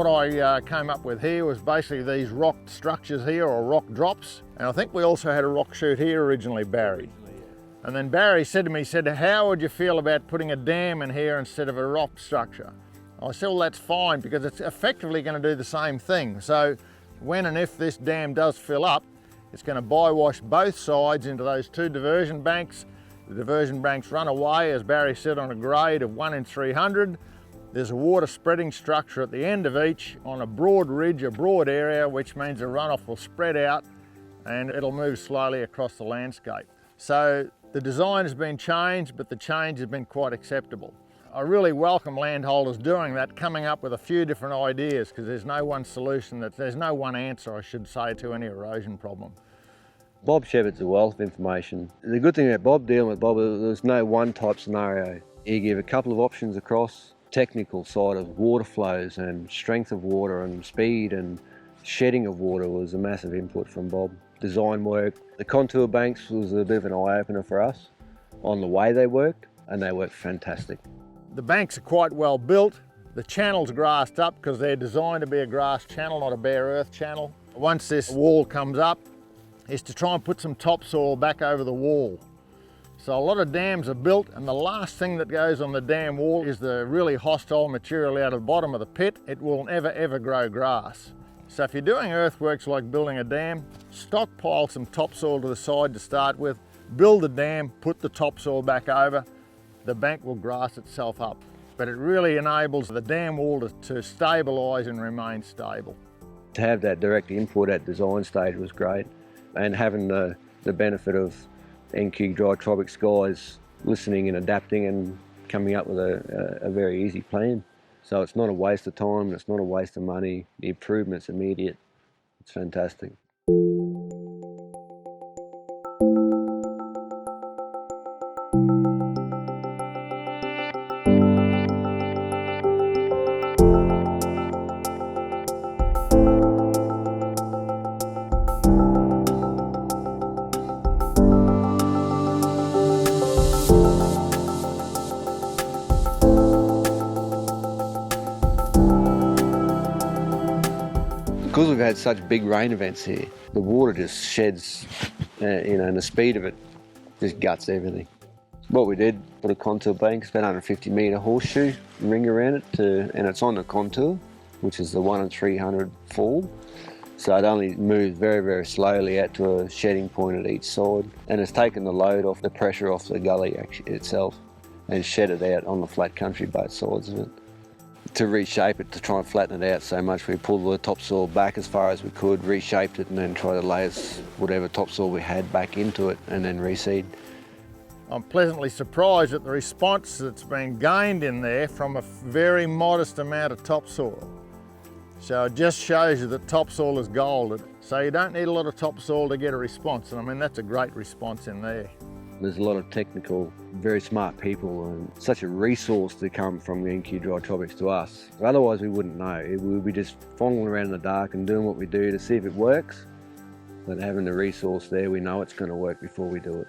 what I came up with here was basically these rock structures here, or rock drops. And I think we also had a rock chute here originally buried. And then Barry said to me, how would you feel about putting a dam in here instead of a rock structure? I said, well, that's fine, because it's effectively going to do the same thing. So when and if this dam does fill up, it's going to bywash both sides into those two diversion banks. The diversion banks run away, as Barry said, on a grade of 1 in 300. There's a water spreading structure at the end of each on a broad ridge, a broad area, which means the runoff will spread out and it'll move slowly across the landscape. So the design has been changed, but the change has been quite acceptable. I really welcome landholders doing that, coming up with a few different ideas, because there's no one solution, there's no one answer, I should say, to any erosion problem. Bob shepherd's a wealth of information. The good thing about Bob, dealing with Bob, there's no one type scenario. He gave a couple of options across. Technical side of water flows and strength of water and speed and shedding of water was a massive input from Bob. Design work. The contour banks was a bit of an eye-opener for us on the way they worked, and they worked fantastic. The banks are quite well built. The channel's grassed up because they're designed to be a grass channel, not a bare earth channel. Once this wall comes up, is to try and put some topsoil back over the wall. So a lot of dams are built, and the last thing that goes on the dam wall is the really hostile material out of the bottom of the pit. It will never ever grow grass. So if you're doing earthworks like building a dam, stockpile some topsoil to the side to start with, build the dam, put the topsoil back over, the bank will grass itself up. But it really enables the dam wall to stabilise and remain stable. To have that direct input at design stage was great, and having the benefit of NQ Dry Tropics guys listening and adapting and coming up with a very easy plan. So it's not a waste of time, and it's not a waste of money. The improvement's immediate. It's fantastic. Because we've had such big rain events here, the water just sheds, and the speed of it just guts everything. What we did, put a contour bank, it's about 150 metre horseshoe ring around it, and it's on the contour, which is the 1 in 300 fall. So it only moves very, very slowly out to a shedding point at each side, and it's taken the load off, the pressure off the gully itself, and shed it out on the flat country both sides of it. To reshape it, to try and flatten it out so much, we pulled the topsoil back as far as we could, reshaped it, and then tried to lay whatever topsoil we had back into it and then reseed. I'm pleasantly surprised at the response that's been gained in there from a very modest amount of topsoil. So it just shows you that topsoil is gold. So you don't need a lot of topsoil to get a response, and I mean that's a great response in there. There's a lot of technical, very smart people, and such a resource to come from the NQ Dry Tropics to us. Otherwise we wouldn't know. We'd be just fongling around in the dark and doing what we do to see if it works. But having the resource there, we know it's going to work before we do it.